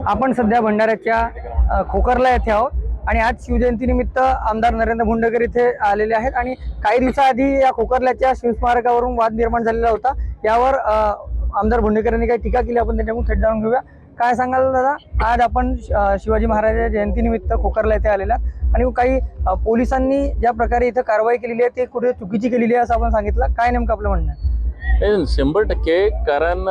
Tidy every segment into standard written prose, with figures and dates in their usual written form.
आपण सध्या भंडाऱ्याच्या खोकरला येथे आहोत आणि आज शिवजयंतीनिमित्त आमदार नरेंद्र भोंडेकर इथे आलेले आहेत आणि काही दिवसाआधी या खोकरल्याच्या शिवस्मारकावरून वाद निर्माण झालेला होता। यावर आमदार भोंडेकर यांनी काही टीका केली, आपण त्याच्याकडून थेट जाणून घेऊया। काय सांगाल दादा, आज आपण शिवाजी महाराजांच्या जयंतीनिमित्त खोकरला येथे आलेला आणि काही पोलिसांनी ज्या प्रकारे इथे कारवाई केलेली आहे ते कुठे चुकीची केलेली आहे असं आपण सांगितलं, काय नेमकं आपलं म्हणणं आहे? 100% कारण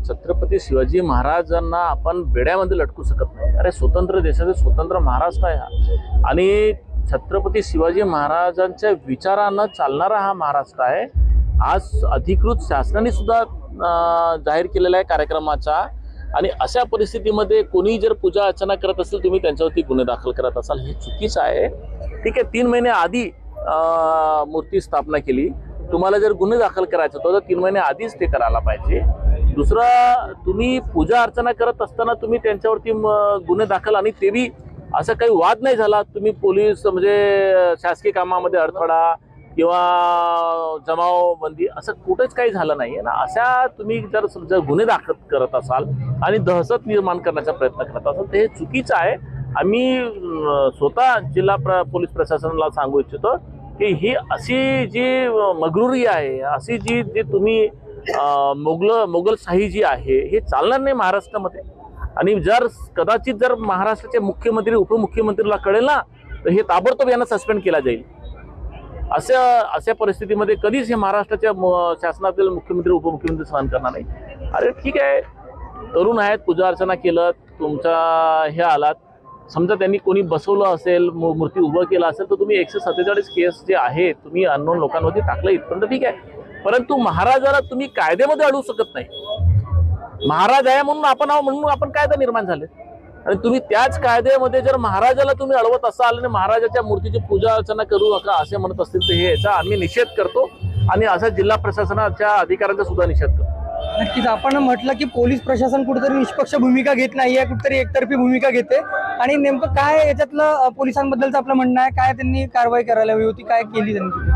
छत्रपती शिवाजी महाराजांना आपण बेड्यामध्ये लटकू शकत नाही। अरे स्वतंत्र देशाचे स्वतंत्र महाराष्ट्र आहे हा आणि छत्रपती शिवाजी महाराजांच्या विचारानं चालणारा हा महाराष्ट्र आहे। आज अधिकृत शासनाने सुद्धा जाहीर केलेला आहे कार्यक्रमाचा आणि अशा परिस्थितीमध्ये कोणी जर पूजा अर्चना करत असेल, तुम्ही त्यांच्यावरती गुन्हे दाखल करत असाल, हे चुकीचं आहे। ठीक आहे, 3 महिने आधी मूर्ती स्थापना केली, तुम्हाला जर गुन्हे दाखल करायचं होतं तर 3 महिने आधीच ते करायला पाहिजे। दुसरं, तुम्ही पूजा अर्चना करत असताना तुम्ही त्यांच्यावरती गुन्हे दाखल आणि ते बी असं काही वाद नाही झाला, तुम्ही पोलीस म्हणजे शासकीय कामामध्ये अडथळा किंवा जमावबंदी असं कुठेच काही झालं नाही आहे ना। अशा तुम्ही जर गुन्हे दाखल करत असाल आणि दहशत निर्माण करण्याचा प्रयत्न करत असाल तर हे चुकीचं आहे। आम्ही स्वतः जिल्हा पोलीस प्रशासनाला सांगू इच्छितो की ही अशी जी मगरुरी आहे, अशी जी तुम्ही मोगलशाही जी आहे हे चालणार नाही महाराष्ट्रामध्ये। आणि जर कदाचित जर महाराष्ट्राचे मुख्यमंत्री उपमुख्यमंत्रीला कळेल ना तर हे ताबडतोब यांना सस्पेंड केला जाईल। अशा परिस्थितीमध्ये कधीच हे महाराष्ट्राच्या शासनातील मुख्यमंत्री उपमुख्यमंत्री सहन करणार नाही। अरे ठीक आहे, तरुण आहेत, पूजा अर्चना केलं, तुमचा हे आलात, समजा त्यांनी कोणी बसवलं असेल, मूर्ती उभं केलं असेल तर तुम्ही 147 केस जे आहे तुम्ही अननोन लोकांवरती टाकलं इथपर्यंत ठीक आहे, परंतु महाराजाला तुम्ही कायद्यामध्ये अडवू शकत नाही। महाराज आहे म्हणून आपण कायदा निर्माण झाले आणि तुम्ही त्याच कायद्यामध्ये जर महाराजाला तुम्ही अडवत असाल आणि महाराजाच्या मूर्तीची पूजा अर्चना करू नका असे म्हणत असतील तर हे याचा आम्ही निषेध करतो आणि असा जिल्हा प्रशासनाच्या अधिकाऱ्यांचा सुद्धा निषेध करतो। नक्कीच आपण म्हटलं की पोलीस प्रशासन कुठेतरी निष्पक्ष भूमिका घेत नाहीये, कुठेतरी एकतर्फी भूमिका घेते आणि नेमकं काय याच्यातलं पोलिसांबद्दलचं आपलं म्हणणं आहे, काय त्यांनी कारवाई करायला हवी होती, काय केली त्यांनी?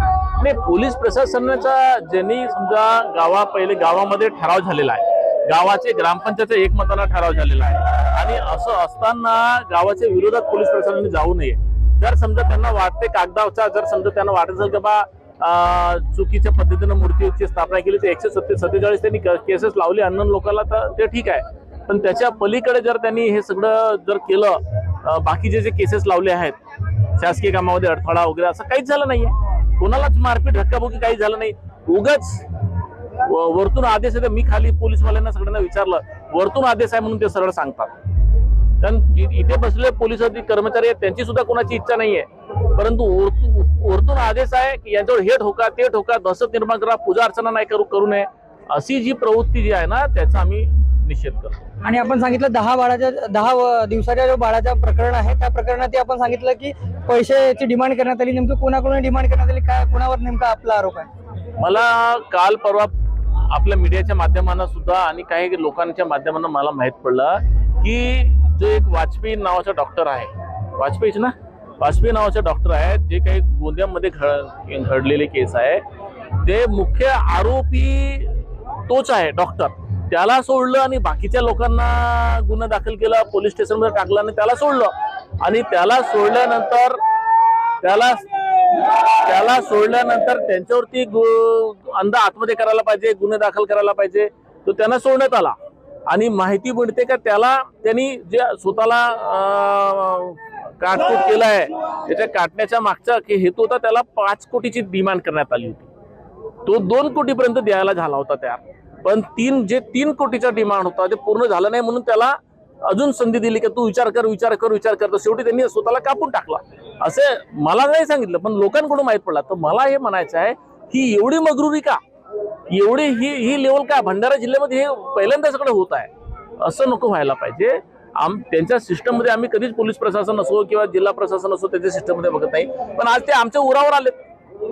नाही, पोलीस प्रशासनाचा ज्यांनी समजा पहिले गावामध्ये ठराव झालेला आहे, गावाचे ग्रामपंचायतचा एकमताने ठराव झालेला आहे आणि असं असताना गावाच्या विरोधात पोलीस प्रशासनाने जाऊ नये। जर समजा त्यांना वाटते कागदाचा जर समजा त्यांना वाटत असेल की बा चुकीच्या पद्धतीने मूर्तीची स्थापना केली तर 147 त्यांनी केसेस लावले अननोन लोकांना तर ते ठीक आहे, पण त्याच्या पलीकडे जर त्यांनी हे सगळं जर केलं, बाकीचे जे केसेस लावले आहेत शासकीय कामामध्ये अडथळा वगैरे असं काहीच झालं नाहीये, कोणालाच मारपीट धक्काबुक्की काही झालं नाही। उगाच वरतून आदेश आहे, मी खाली पोलीसवाल्यांना सगळ्यांना विचारलं, वरतून आदेश आहे म्हणून ते सरळ सांगतात। कारण इथे बसले पोलीस कर्मचारी आहेत, त्यांची सुद्धा कोणाची इच्छा नाहीये, परंतु वरतून आदेश आहे की यांच्यावर हे ठोका ते ठोका, दहशत निर्माण करा, पूजा अर्चना नाही करू नये, अशी जी प्रवृत्ती जी आहे ना त्याचा आम्ही निषेध करतो। आणि आपण सांगितलं 10 दिवसाच्या जो बाळाचा प्रकरण आहे त्या प्रकरणात आपण सांगितलं की पैशाची डिमांड करण्यात आली, नेमकं कोणाकडून डिमांड करण्यात आली, काय कोणावर नेमका आपला आरोप आहे? मला काल परवा आपल्या मीडियाच्या माध्यमानं सुद्धा आणि काही लोकांच्या माध्यमानं मला माहीत पडलं की जो एक वाजपेयी नावाचा डॉक्टर आहे, वाजपेयी नावाचा डॉक्टर आहे, जे काही गोंदियामध्ये घडलेले केस आहे ते मुख्य आरोपी तोच आहे डॉक्टर, त्याला सोडलं आणि बाकीच्या लोकांना गुन्हा दाखल केला, पोलीस स्टेशनमध्ये टाकलं आणि त्याला सोडलं आणि त्याला सोडल्यानंतर त्यांच्यावरती अंदा आतमध्ये करायला पाहिजे, गुन्हे दाखल करायला पाहिजे, तो त्यांना सोडण्यात आला आणि माहिती मिळते का त्यांनी जे स्वतःला काटकूट केला आहे त्याच्या काटण्याच्या मागचा हेतू होता, त्याला 5 कोटीची डिमांड करण्यात आली होती, तो 2 कोटीपर्यंत द्यायला झाला होता तयार, पण 3 कोटीचा डिमांड होता ते पूर्ण झालं नाही म्हणून त्याला अजून संधी दिली की तू विचार कर, तर शेवटी त्यांनी स्वतःला कापून टाकला। असे मला नाही सांगितलं पण लोकांकडून माहित पडला। तर मला हे म्हणायचं आहे की एवढी मगरुरी का, एवढी ही लेवल का भंडारा जिल्ह्यामध्ये हे पहिल्यांदा सगळं होत आहे, असं नको व्हायला पाहिजे। त्यांच्या सिस्टममध्ये आम्ही कधीच पोलीस प्रशासन असो किंवा जिल्हा प्रशासन असो त्याच्या सिस्टममध्ये बघत नाही, पण आज ते आमच्या उरावर आलेत,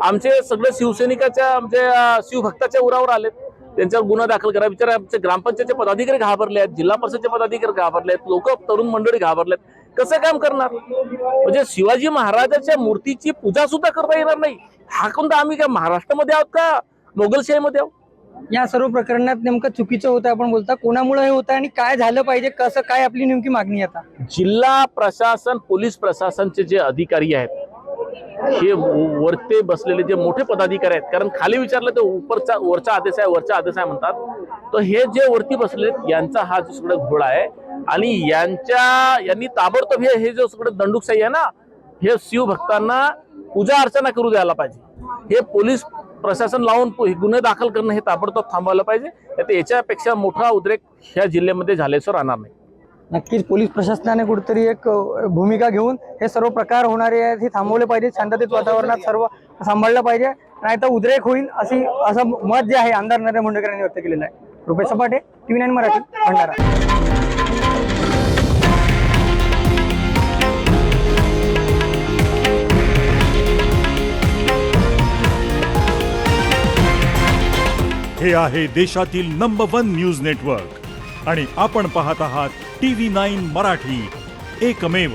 आमचे सगळे शिवसैनिकाच्या आमच्या शिवभक्ताच्या उरावर आलेत, त्यांच्यावर गुन्हा दाखल करा। विचार आमचे ग्रामपंचायतचे पदाधिकारी घाबरले आहेत, जिल्हा परिषदचे पदाधिकारी घाबरले आहेत, लोक तरुण मंडळी घाबरलेत, कसं काम करणार? म्हणजे शिवाजी महाराजांच्या मूर्तीची पूजा सुद्धा करता येणार नाही, हा कोणता आम्ही काय महाराष्ट्रामध्ये आहोत का मोगलशाहीमध्ये आहोत? या सर्व प्रकरणात नेमकं चुकीचं होतं आपण बोलता, कोणामुळे हे होतं आणि काय झालं पाहिजे, कसं काय आपली नेमकी मागणी आता? जिल्हा प्रशासन, पोलीस प्रशासनचे जे अधिकारी आहेत, हे वरते बसलेले जे मोठे पदाधिकारी आहेत, कारण खाली विचारलं तर वरचा आदेश आहे म्हणतात, तर हे जे वरती बसले यांचा हा जो सगळं घोळ आहे आणि यांनी ताबडतोब हे जो सगळं दंडुकशाही आहे ना, हे शिवभक्तांना पूजा अर्चना करू द्यायला पाहिजे. हे पोलीस प्रशासन लावून गुन्हे दाखल करणं हे ताबडतोब थांबवायला पाहिजे. तर याच्यापेक्षा मोठा उद्रेक ह्या जिल्ह्यामध्ये झाल्याशिवाय राहणार नाही. नक्कीच पोलीस प्रशासनाने कुठेतरी एक भूमिका घेऊन हे सर्व प्रकार होणारे आहेत हे थांबवले पाहिजे. शांततेत वातावरणात सर्व सांभाळलं पाहिजे, नाही तर उद्रेक होईल असं मत जे आहे आमदार नरेंद्र भोंडेकर यांनी व्यक्त केलेलं आहे. रुपेश सपाटे, TV9 मराठी, भंडारा. हे आहे देशातील नंबर 1 न्यूज नेटवर्क आणि आपण पाहत आहात TV9 मराठी, एकमेव.